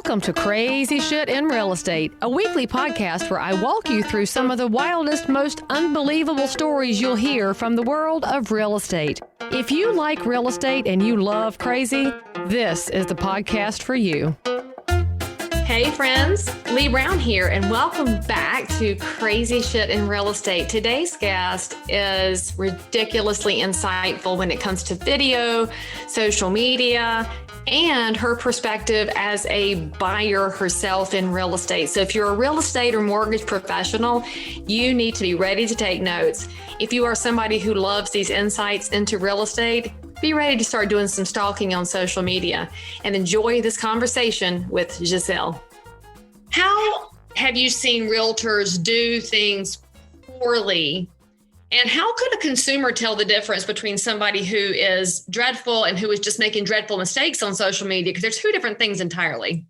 Welcome to Crazy Shit in Real Estate, a weekly podcast where I walk you through some of the wildest, most unbelievable stories you'll hear from the world of real estate. If you like real estate and you love crazy, this is the podcast for you. Hey friends, Leigh Brown here, and welcome back to Crazy Shit in Real Estate. Today's guest is ridiculously insightful when it comes to video, social media, and her perspective as a buyer herself in real estate. So if you're a real estate or mortgage professional, you need to be ready to take notes. If you are somebody who loves these insights into real estate, be ready to start doing some stalking on social media and enjoy this conversation with Giselle. How have you seen realtors do things poorly? And how could a consumer tell the difference between somebody who is dreadful and who is just making dreadful mistakes on social media? Because they're two different things entirely.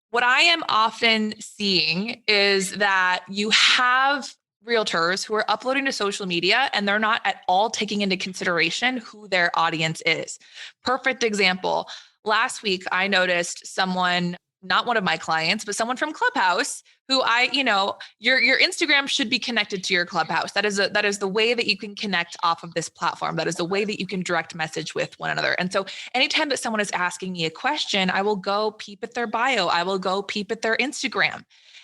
What I am often seeing is that you have realtors who are uploading to social media and they're not at all taking into consideration who their audience is. Perfect example. Last week, I noticed someone, not one of my clients, but someone from Clubhouse who your Instagram should be connected to your Clubhouse. That is the way that you can connect off of this platform. That is the way that you can direct message with one another. And so anytime that someone is asking me a question, I will go peep at their bio. I will go peep at their Instagram.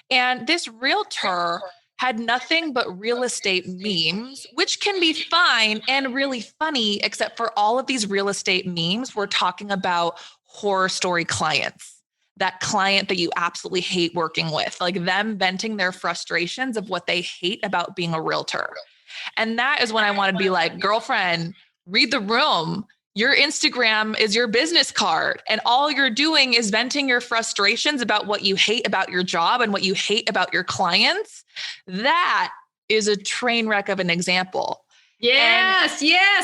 And this realtor had nothing but real estate memes, which can be fine and really funny, except for all of these real estate memes, we're talking about horror story clients. That client that you absolutely hate working with, like them venting their frustrations of what they hate about being a realtor. And that is when I want to be like, girlfriend, read the room. Your Instagram is your business card. And all you're doing is venting your frustrations about what you hate about your job and what you hate about your clients. That is a train wreck of an example. Yes.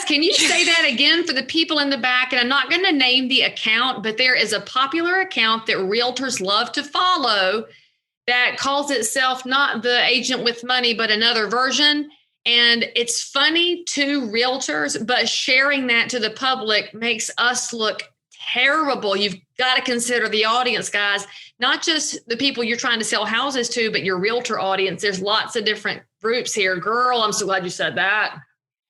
Can you say that again for the people in the back? And I'm not going to name the account, but there is a popular account that realtors love to follow that calls itself not the agent with money, but another version. And it's funny to realtors, but sharing that to the public makes us look terrible. You've got to consider the audience, guys, not just the people you're trying to sell houses to, but your realtor audience. There's lots of different groups here. Girl, I'm so glad you said that.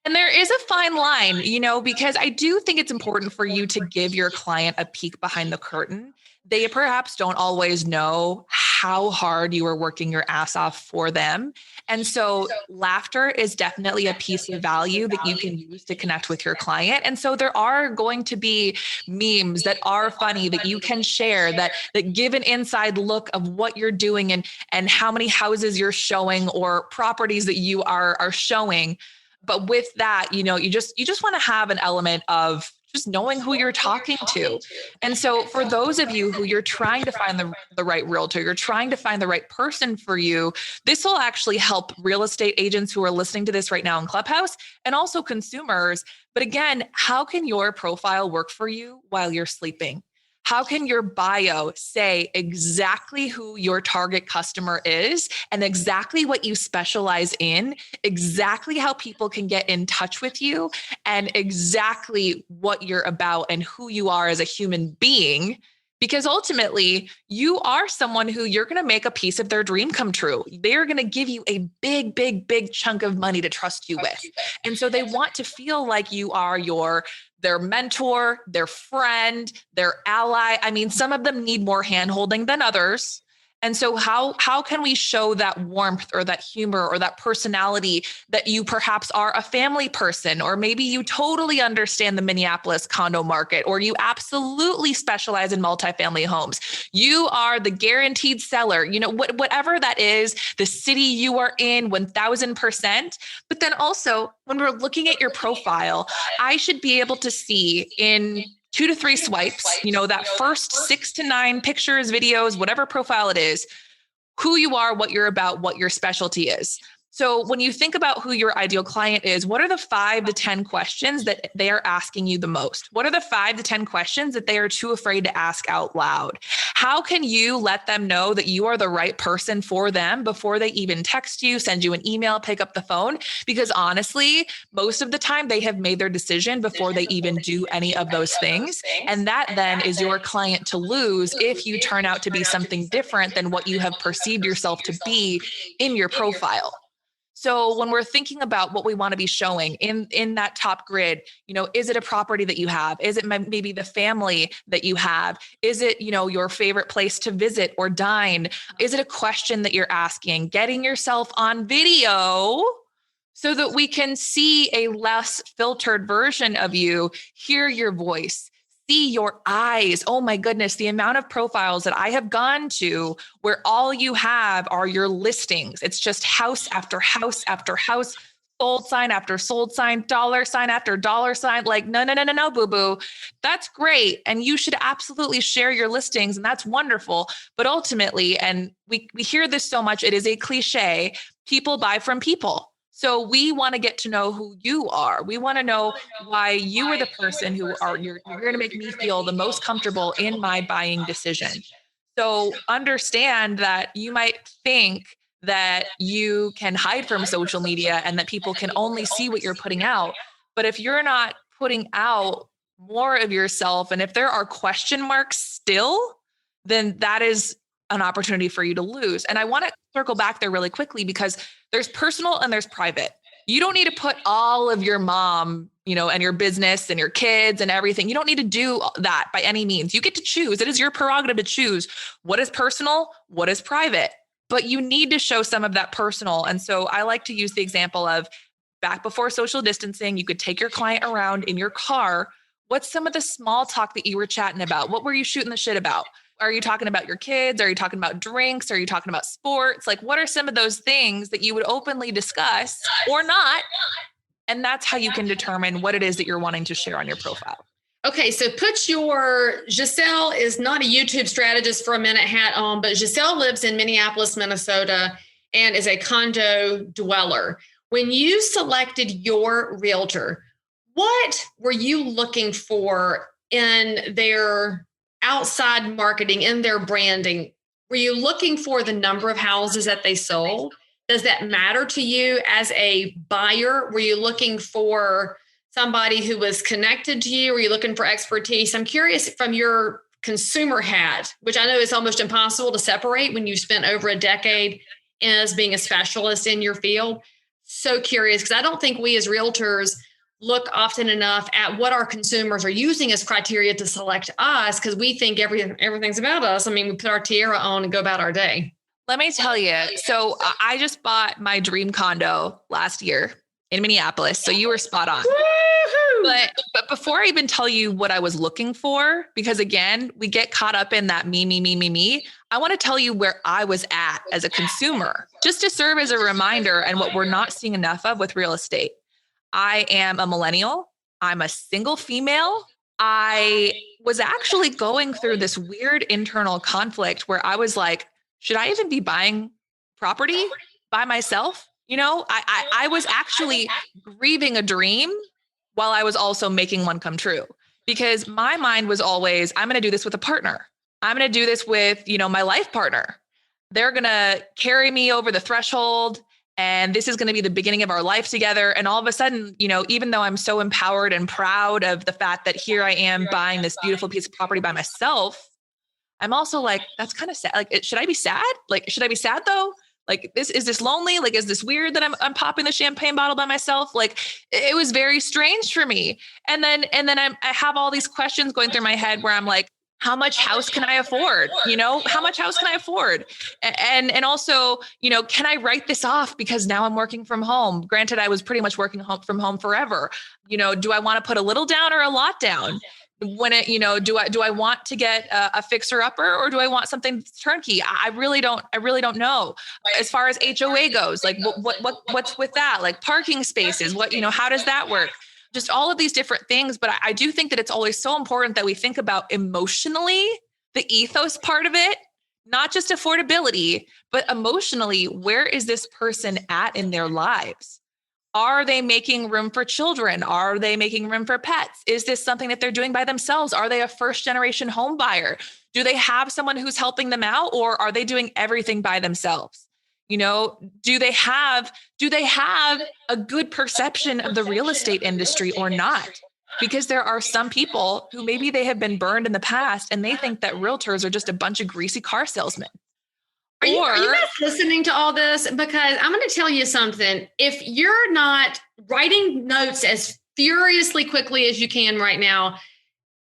And there is a fine line, because I do think it's important for you to give your client a peek behind the curtain. They perhaps don't always know how hard you are working your ass off for them. And so laughter is definitely a piece of value that you can use to connect with your client. And so there are going to be memes that are funny that you can share that give an inside look of what you're doing and how many houses you're showing or properties that you are showing. But with that, you just want to have an element of just knowing who you're talking to. And so for those of you who you're trying to find the right realtor, you're trying to find the right person for you, this will actually help real estate agents who are listening to this right now in Clubhouse and also consumers. But again, how can your profile work for you while you're sleeping? How can your bio say exactly who your target customer is and exactly what you specialize in, exactly how people can get in touch with you, and exactly what you're about and who you are as a human being? Because ultimately, you are someone who you're going to make a piece of their dream come true. They're going to give you a big, big, big chunk of money to trust you with. And so they want to feel like you are their mentor, their friend, their ally. I mean, some of them need more handholding than others. And so how can we show that warmth or that humor or that personality that you perhaps are a family person, or maybe you totally understand the Minneapolis condo market, or you absolutely specialize in multifamily homes. You are the guaranteed seller, whatever that is, the city you are in 1000%. But then also when we're looking at your profile, I should be able to see in 2 to 3 swipes, that first 6 to 9 pictures, videos, whatever profile it is, who you are, what you're about, what your specialty is. So when you think about who your ideal client is, what are the 5 to 10 questions that they are asking you the most? What are the 5 to 10 questions that they are too afraid to ask out loud? how can you let them know that you are the right person for them before they even text you, send you an email, pick up the phone? Because honestly, most of the time they have made their decision before they even do any of those things. And that then is your client to lose if you turn out to be something different than what you have perceived yourself to be in your profile. So when we're thinking about what we want to be showing in that top grid, is it a property that you have? Is it maybe the family that you have? Is it, your favorite place to visit or dine? Is it a question that you're asking? Getting yourself on video so that we can see a less filtered version of you, hear your voice, see your eyes. Oh my goodness, the amount of profiles that I have gone to where all you have are your listings. It's just house after house after house, sold sign after sold sign, dollar sign after dollar sign. Like, no, boo-boo. That's great. And you should absolutely share your listings. And that's wonderful. But ultimately, and we hear this so much, it is a cliche, people buy from people. So we want to get to know who you are. We want to know why you are the person you're going to make me feel the most comfortable in my buying decision. So understand that you might think that you can hide from social media and that people can only see what you're putting out. But if you're not putting out more of yourself, and if there are question marks still, then that is an opportunity for you to lose. And I want to circle back there really quickly because there's personal and there's private. You don't need to put all of your mom, and your business and your kids and everything. You don't need to do that by any means. You get to choose. It is your prerogative to choose what is personal, what is private, but you need to show some of that personal. And so I like to use the example of back before social distancing, you could take your client around in your car. What's some of the small talk that you were chatting about? What were you shooting the shit about? Are you talking about your kids? Are you talking about drinks? Are you talking about sports? Like, what are some of those things that you would openly discuss or not? And that's how you can determine what it is that you're wanting to share on your profile. Okay, so Giselle is not a YouTube strategist for a minute hat on, but Giselle lives in Minneapolis, Minnesota, and is a condo dweller. When you selected your realtor, what were you looking for in their outside marketing, in their branding? Were you looking for the number of houses that they sold? Does that matter to you as a buyer? Were you looking for somebody who was connected to you? Were you looking for expertise? I'm curious from your consumer hat, which I know is almost impossible to separate when you've spent over a decade as being a specialist in your field. So curious, because I don't think we as realtors look often enough at what our consumers are using as criteria to select us, because we think everything's about us. I mean, we put our tiara on and go about our day. Let me tell you. So I just bought my dream condo last year in Minneapolis. So you were spot on. But before I even tell you what I was looking for, because again, we get caught up in that me, I want to tell you where I was at as a consumer, just to serve as a reminder and what we're not seeing enough of with real estate. I am a millennial. I'm a single female. I was actually going through this weird internal conflict where I was like, should I even be buying property by myself? I was actually grieving a dream while I was also making one come true, because my mind was always, I'm going to do this with a partner. I'm going to do this with, my life partner. They're going to carry me over the threshold. And this is going to be the beginning of our life together. And all of a sudden, even though I'm so empowered and proud of the fact that here I am buying this beautiful piece of property by myself, I'm also like, that's kind of sad. Like, should I be sad? Like, should I be sad though? Like, is this lonely? Like, is this weird that I'm popping the champagne bottle by myself? Like, it was very strange for me. And then I have all these questions going through my head where I'm like, how much house can I afford? How much house can I afford? And also, can I write this off because now I'm working from home? Granted, I was pretty much working from home forever. Do I want to put a little down or a lot down? When do I want to get a fixer upper, or do I want something turnkey? I really don't know. As far as HOA goes, like what's with that? Like parking spaces, how does that work? Just all of these different things. But I do think that it's always so important that we think about emotionally the ethos part of it, not just affordability, but emotionally, where is this person at in their lives? Are they making room for children? Are they making room for pets? Is this something that they're doing by themselves? Are they a first generation home buyer? Do they have someone who's helping them out, or are they doing everything by themselves? You know, do they have a good perception of the real estate industry or not? Because there are some people who maybe they have been burned in the past and they think that realtors are just a bunch of greasy car salesmen. Are you guys listening to all this? Because I'm going to tell you something. If you're not writing notes as furiously quickly as you can right now,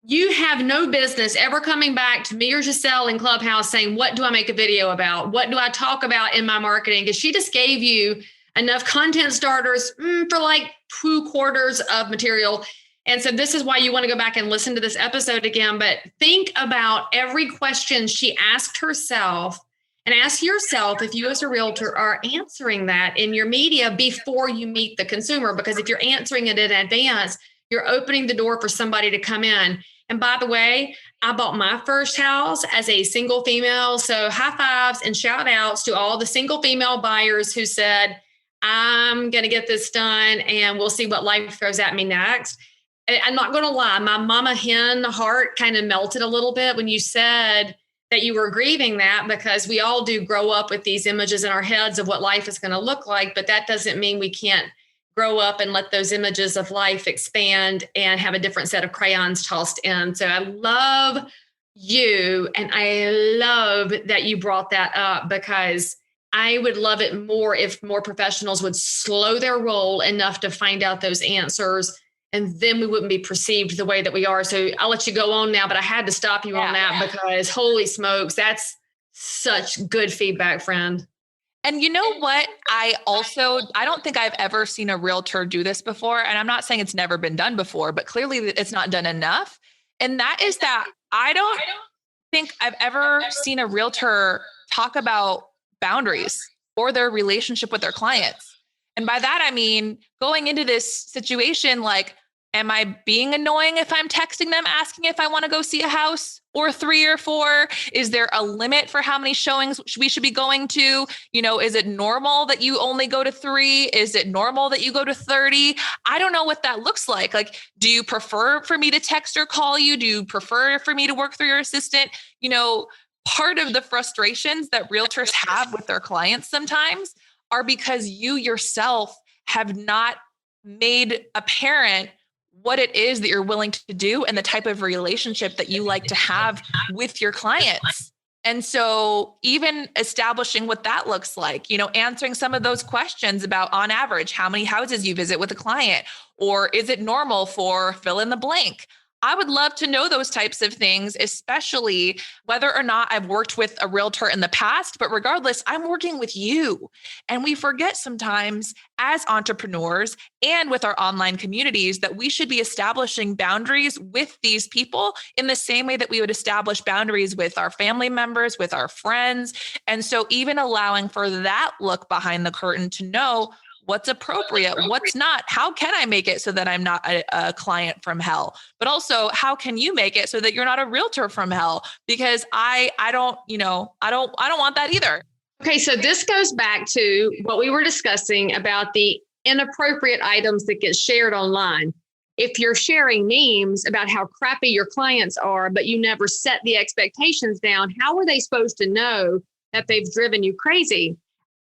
you have no business ever coming back to me or Giselle in Clubhouse saying, what do I make a video about? What do I talk about in my marketing? Because she just gave you enough content starters for like 2 quarters of material. And so this is why you want to go back and listen to this episode again. But think about every question she asked herself and ask yourself if you as a realtor are answering that in your media before you meet the consumer. Because if you're answering it in advance, you're opening the door for somebody to come in. And by the way, I bought my first house as a single female. So high fives and shout outs to all the single female buyers who said, I'm going to get this done and we'll see what life throws at me next. I'm not going to lie. My mama hen heart kind of melted a little bit when you said that you were grieving that, because we all do grow up with these images in our heads of what life is going to look like. But that doesn't mean we can't grow up and let those images of life expand and have a different set of crayons tossed in. So I love you. And I love that you brought that up, because I would love it more if more professionals would slow their roll enough to find out those answers. And then we wouldn't be perceived the way that we are. So I'll let you go on now, but I had to stop you on that because holy smokes, that's such good feedback, friend. And you know what? I don't think I've ever seen a realtor do this before. And I'm not saying it's never been done before, but clearly it's not done enough. And that is that I don't think I've ever seen a realtor talk about boundaries or their relationship with their clients. And by that, I mean, going into this situation, like, am I being annoying if I'm texting them, asking if I want to go see a house or 3 or 4? Is there a limit for how many showings we should be going to? You know, is it normal that you only go to 3? Is it normal that you go to 30? I don't know what that looks like. Like, do you prefer for me to text or call you? Do you prefer for me to work through your assistant? You know, part of the frustrations that realtors have with their clients sometimes are because you yourself have not made apparent what it is that you're willing to do and the type of relationship that you like to have with your clients. And so even establishing what that looks like, you know, answering some of those questions about on average, how many houses you visit with a client, or is it normal for fill in the blank? I would love to know those types of things, especially whether or not I've worked with a realtor in the past, but regardless, I'm working with you. And we forget sometimes as entrepreneurs and with our online communities that we should be establishing boundaries with these people in the same way that we would establish boundaries with our family members, with our friends. And so even allowing for that look behind the curtain to know what's appropriate, what's not, how can I make it so that I'm not a client from hell? But also, how can you make it so that you're not a realtor from hell? Because I don't want that either. Okay, so this goes back to what we were discussing about the inappropriate items that get shared online. If you're sharing memes about how crappy your clients are, but you never set the expectations down, how are they supposed to know that they've driven you crazy?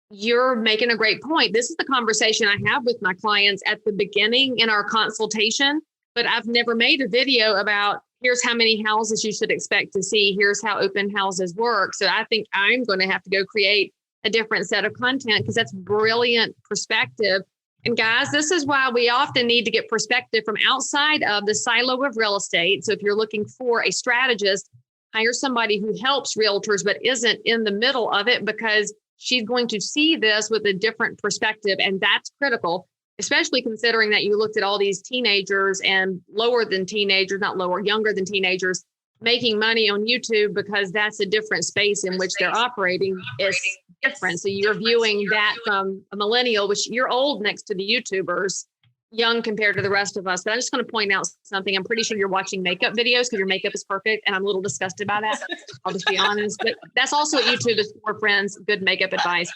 You're making a great point. This is the conversation I have with my clients at the beginning in our consultation, but I've never made a video about here's how many houses you should expect to see. Here's how open houses work. So I think I'm going to have to go create a different set of content because that's brilliant perspective. And guys, this is why we often need to get perspective from outside of the silo of real estate. So if you're looking for a strategist, hire somebody who helps realtors, but isn't in the middle of it, because she's going to see this with a different perspective. And that's critical, especially considering that you looked at all these teenagers and younger than teenagers making money on YouTube, because that's a different space in which they're operating. It's different. So you're viewing that from a millennial, which you're old next to the YouTubers, young compared to the rest of us. But I'm just going to point out something. I'm pretty sure you're watching makeup videos because your makeup is perfect. And I'm a little disgusted by that. I'll just be honest. But that's also what YouTube is for, friends. Good makeup advice.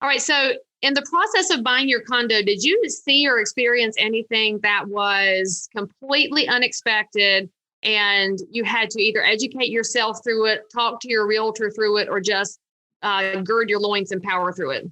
All right. So in the process of buying your condo, did you see or experience anything that was completely unexpected and you had to either educate yourself through it, talk to your realtor through it, or just gird your loins and power through it?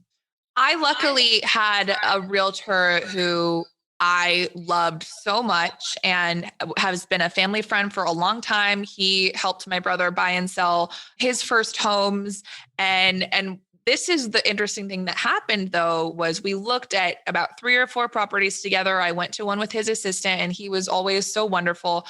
I luckily had a realtor who I loved so much and has been a family friend for a long time. He helped my brother buy and sell his first homes. And this is the interesting thing that happened, though, was we looked at about 3 or 4 properties together. I went to one with his assistant, and he was always so wonderful.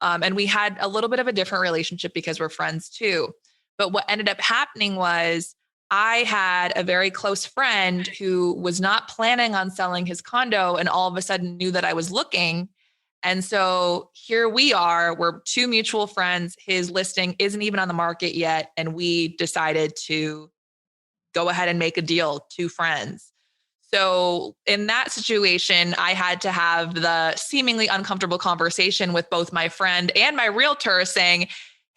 And we had a little bit of a different relationship because we're friends too. But what ended up happening was I had a very close friend who was not planning on selling his condo and all of a sudden knew that I was looking. And so here we are, we're 2 mutual friends. His listing isn't even on the market yet. And we decided to go ahead and make a deal, 2 friends. So in that situation, I had to have the seemingly uncomfortable conversation with both my friend and my realtor saying,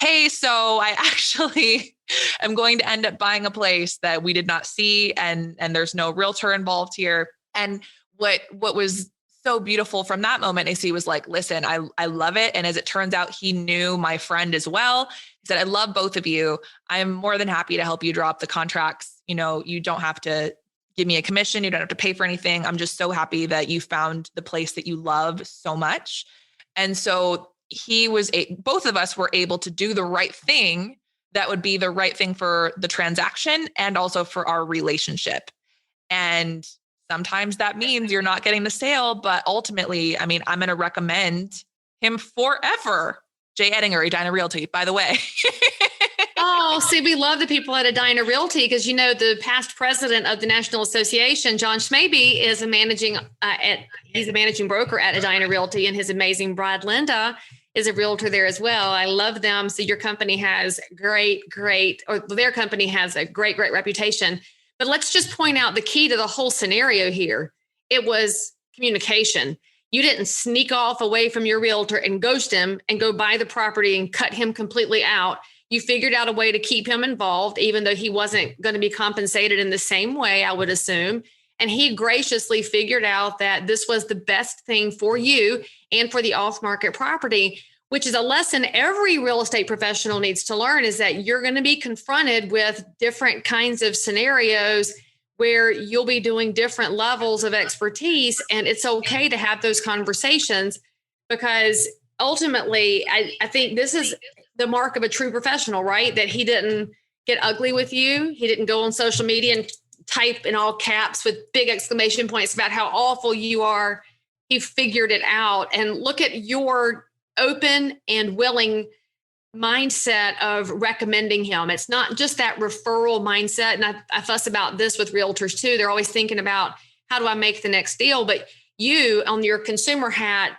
hey, so I actually am going to end up buying a place that we did not see, and there's no realtor involved here. And what was so beautiful from that moment is he was like, listen, I love it. And as it turns out, he knew my friend as well. He said, I love both of you. I'm more than happy to help you draw up the contracts. You know, you don't have to give me a commission. You don't have to pay for anything. I'm just so happy that you found the place that you love so much. And so both of us were able to do the right thing that would be the right thing for the transaction and also for our relationship. And sometimes that means you're not getting the sale, but ultimately, I mean, I'm going to recommend him forever. Jay Ettinger, Edina Realty, by the way. Oh, see, we love the people at Edina Realty because, you know, the past president of the National Association, John Schmaby, is he's a managing broker at Edina Realty, and his amazing bride, Linda, is a realtor there as well. I love them. So your company has their company has a great reputation. But let's just point out the key to the whole scenario here. It was communication. You didn't sneak off away from your realtor and ghost him and go buy the property and cut him completely out. You figured out a way to keep him involved, even though he wasn't going to be compensated in the same way, I would assume. And he graciously figured out that this was the best thing for you and for the off-market property, which is a lesson every real estate professional needs to learn, is that you're going to be confronted with different kinds of scenarios where you'll be doing different levels of expertise. And it's okay to have those conversations, because ultimately, I think this is the mark of a true professional, right? That he didn't get ugly with you. He didn't go on social media and type in all caps with big exclamation points about how awful you are. He figured it out. And look at your open and willing mindset of recommending him. It's not just that referral mindset. And I fuss about this with realtors too. They're always thinking about, how do I make the next deal? But you, on your consumer hat,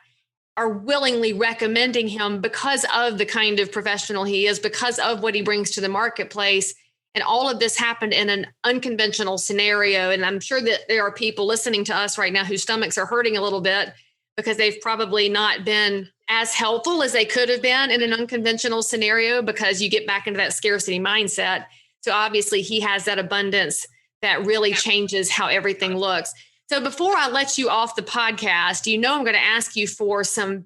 are willingly recommending him because of the kind of professional he is, because of what he brings to the marketplace. And all of this happened in an unconventional scenario. And I'm sure that there are people listening to us right now whose stomachs are hurting a little bit because they've probably not been as helpful as they could have been in an unconventional scenario, because you get back into that scarcity mindset. So obviously he has that abundance that really changes how everything looks. So before I let you off the podcast, you know I'm going to ask you for some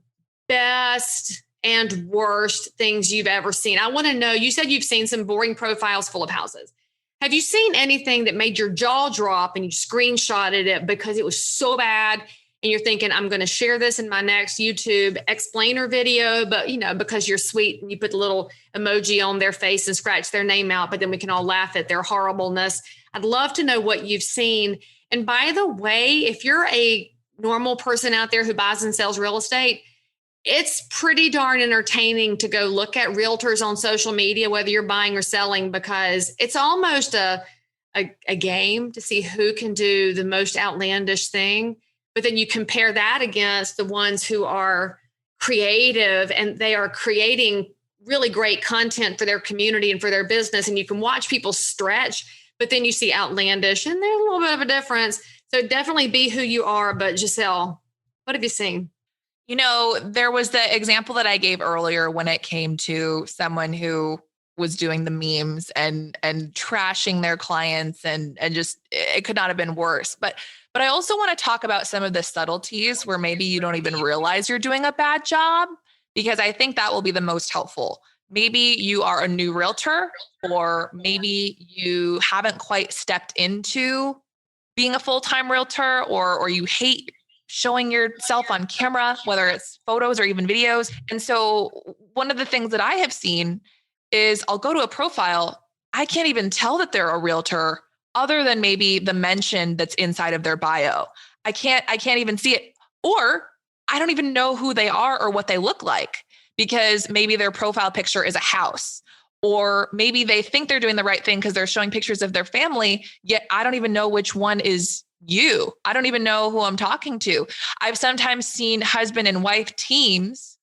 best and worst things you've ever seen. I want to know, you said you've seen some boring profiles full of houses. Have you seen anything that made your jaw drop and you screenshotted it because it was so bad and you're thinking, I'm going to share this in my next YouTube explainer video, but you know, because you're sweet and you put the little emoji on their face and scratch their name out, but then we can all laugh at their horribleness. I'd love to know what you've seen. And by the way, if you're a normal person out there who buys and sells real estate, it's pretty darn entertaining to go look at realtors on social media, whether you're buying or selling, because it's almost a game to see who can do the most outlandish thing. But then you compare that against the ones who are creative and they are creating really great content for their community and for their business. And you can watch people stretch, but then you see outlandish and there's a little bit of a difference. So definitely be who you are. But Giselle, what have you seen? You know, there was the example that I gave earlier when it came to someone who was doing the memes and trashing their clients and just, it could not have been worse. But I also want to talk about some of the subtleties where maybe you don't even realize you're doing a bad job, because I think that will be the most helpful. Maybe you are a new realtor, or maybe you haven't quite stepped into being a full-time realtor, or you hate showing yourself on camera, whether it's photos or even videos. And so one of the things that I have seen is I'll go to a profile. I can't even tell that they're a realtor other than maybe the mention that's inside of their bio. I can't even see it, or I don't even know who they are or what they look like, because maybe their profile picture is a house, or maybe they think they're doing the right thing because they're showing pictures of their family, yet I don't even know which one is you. I don't even know who I'm talking to. I've sometimes seen husband and wife teams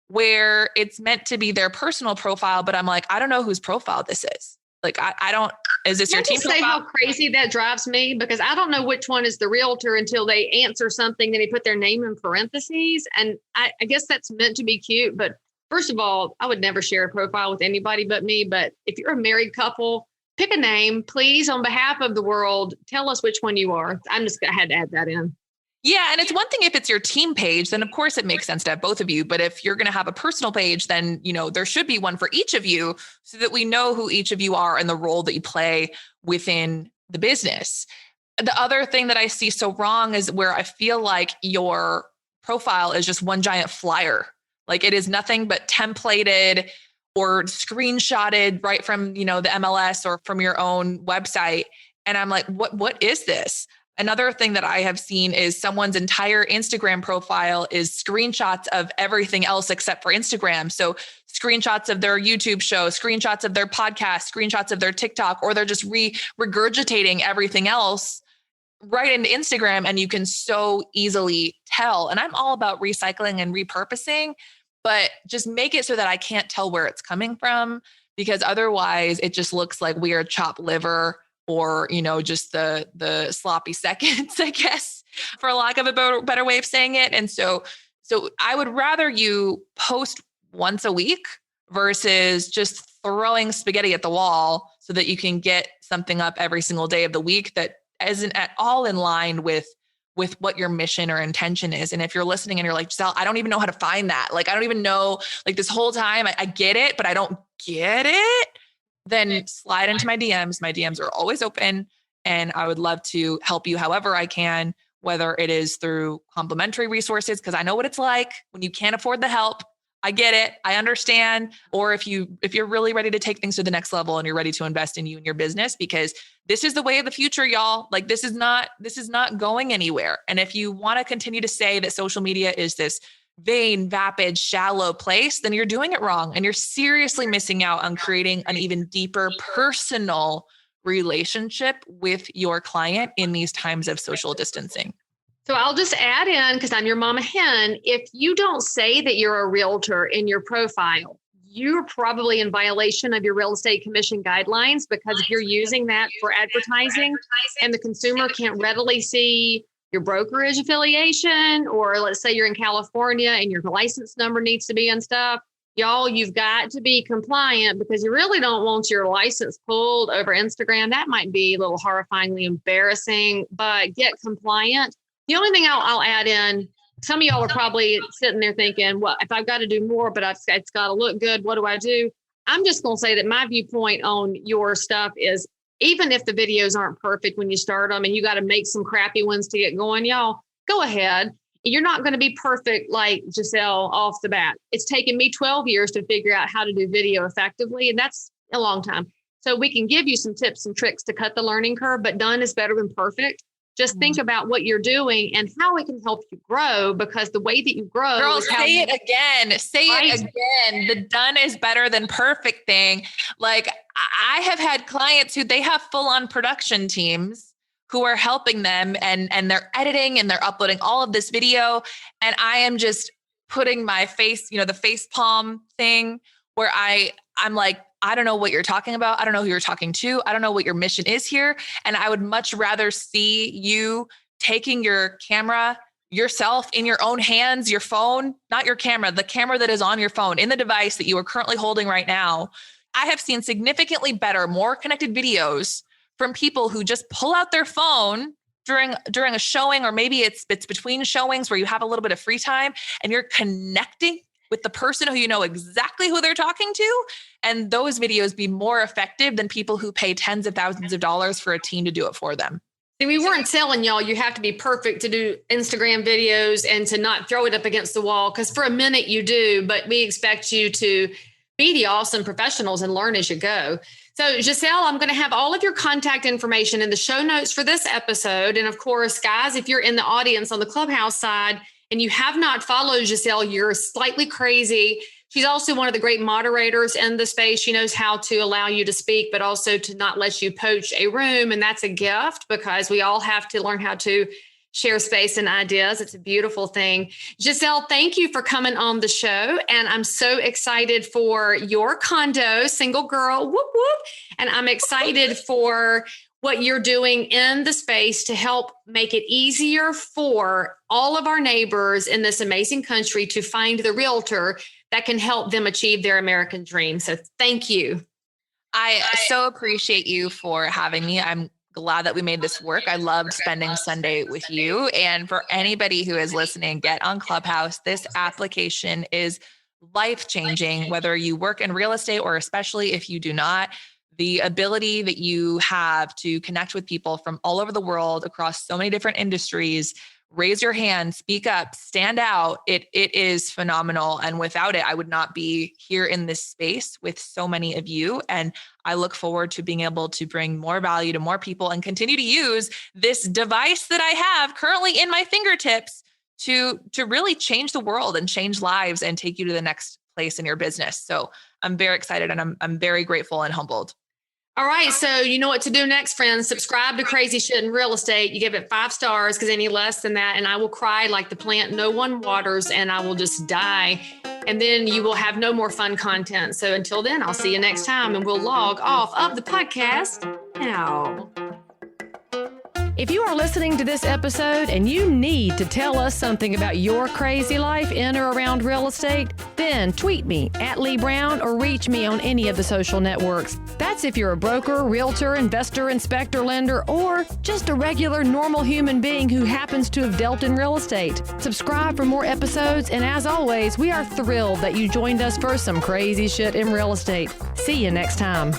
where it's meant to be their personal profile, but I'm like, I don't know whose profile this is. Like, I don't, is this your team profile? Say how crazy that drives me, because I don't know which one is the realtor until they answer something, then they put their name in parentheses. And I guess that's meant to be cute. But first of all, I would never share a profile with anybody but me. But if you're a married couple, pick a name, please, on behalf of the world. Tell us which one you are. I had to add that in. Yeah. And it's one thing if it's your team page, then of course it makes sense to have both of you. But if you're going to have a personal page, then, there should be one for each of you so that we know who each of you are and the role that you play within the business. The other thing that I see so wrong is where I feel like your profile is just one giant flyer. Like it is nothing but templated or screenshotted right from, the MLS or from your own website. And I'm like, what is this? Another thing that I have seen is someone's entire Instagram profile is screenshots of everything else except for Instagram. So screenshots of their YouTube show, screenshots of their podcast, screenshots of their TikTok, or they're just regurgitating everything else right into Instagram. And you can so easily tell. And I'm all about recycling and repurposing, but just make it so that I can't tell where it's coming from, because otherwise it just looks like weird chopped liver, or, just the sloppy seconds, I guess, for lack of a better way of saying it. And so I would rather you post once a week versus just throwing spaghetti at the wall so that you can get something up every single day of the week that isn't at all in line with what your mission or intention is. And if you're listening and you're like, Giselle, I don't even know how to find that. Like, I don't even know, like this whole time I get it, but I don't get it. Then slide into my DMs. My DMs are always open, and I would love to help you however I can, whether it is through complimentary resources, because I know what it's like when you can't afford the help. I get it. I understand. Or if you're really ready to take things to the next level and you're ready to invest in you and your business, because this is the way of the future, y'all. Like this is not going anywhere. And if you want to continue to say that social media is this vain, vapid, shallow place, then you're doing it wrong. And you're seriously missing out on creating an even deeper personal relationship with your client in these times of social distancing. So I'll just add in, because I'm your mama hen, if you don't say that you're a realtor in your profile, you're probably in violation of your real estate commission guidelines, because if you're using that for advertising and the consumer can't readily see your brokerage affiliation, or let's say you're in California and your license number needs to be and stuff, y'all, you've got to be compliant, because you really don't want your license pulled over Instagram. That might be a little horrifyingly embarrassing, but get compliant. The only thing I'll add in, some of y'all are probably sitting there thinking, well, if I've got to do more, but it's got to look good, what do I do? I'm just going to say that my viewpoint on your stuff is, even if the videos aren't perfect when you start them and you got to make some crappy ones to get going, y'all, go ahead. You're not going to be perfect like Giselle off the bat. It's taken me 12 years to figure out how to do video effectively, and that's a long time. So we can give you some tips and tricks to cut the learning curve, but done is better than perfect. Just think about what you're doing and how it can help you grow, because the way that you grow. Girl, say it again. Say it again. The done is better than perfect thing. Like, I have had clients who they have full on production teams who are helping them, and they're editing and they're uploading all of this video. And I am just putting my face, the face palm thing where I'm like, I don't know what you're talking about. I don't know who you're talking to. I don't know what your mission is here. And I would much rather see you taking your camera yourself in your own hands, your phone, not your camera, the camera that is on your phone, in the device that you are currently holding right now. I have seen significantly better, more connected videos from people who just pull out their phone during a showing, or maybe it's between showings where you have a little bit of free time and you're connecting with the person who you know exactly who they're talking to, and those videos be more effective than people who pay tens of thousands of dollars for a team to do it for them. See, we weren't telling y'all you have to be perfect to do Instagram videos and to not throw it up against the wall, because for a minute you do, but we expect you to be the awesome professionals and learn as you go. So Giselle, I'm going to have all of your contact information in the show notes for this episode. And of course, guys, if you're in the audience on the Clubhouse side and you have not followed Giselle, you're slightly crazy. She's also one of the great moderators in the space. She knows how to allow you to speak, but also to not let you poach a room. And that's a gift, because we all have to learn how to share space and ideas. It's a beautiful thing. Giselle, thank you for coming on the show. And I'm so excited for your condo, single girl, whoop, whoop. And I'm excited for what you're doing in the space to help make it easier for all of our neighbors in this amazing country to find the realtor that can help them achieve their American dream. So thank you. I so appreciate you for having me. I'm glad that we made this work. I loved spending Sunday with you. And for anybody who is listening, get on Clubhouse. This application is life-changing, whether you work in real estate or especially if you do not. The ability that you have to connect with people from all over the world across so many different industries, raise your hand, speak up, stand out. It is phenomenal. And without it, I would not be here in this space with so many of you. And I look forward to being able to bring more value to more people and continue to use this device that I have currently in my fingertips to really change the world and change lives and take you to the next place in your business. So I'm very excited, and I'm very grateful and humbled. All right. So you know what to do next, friends. Subscribe to Crazy Shit in Real Estate. You give it 5 stars, because any less than that, and I will cry like the plant no one waters, and I will just die. And then you will have no more fun content. So until then, I'll see you next time, and we'll log off of the podcast now. If you are listening to this episode and you need to tell us something about your crazy life in or around real estate, then tweet me at Leigh Brown or reach me on any of the social networks. That's if you're a broker, realtor, investor, inspector, lender, or just a regular, normal human being who happens to have dealt in real estate. Subscribe for more episodes, and as always, we are thrilled that you joined us for some crazy shit in real estate. See you next time.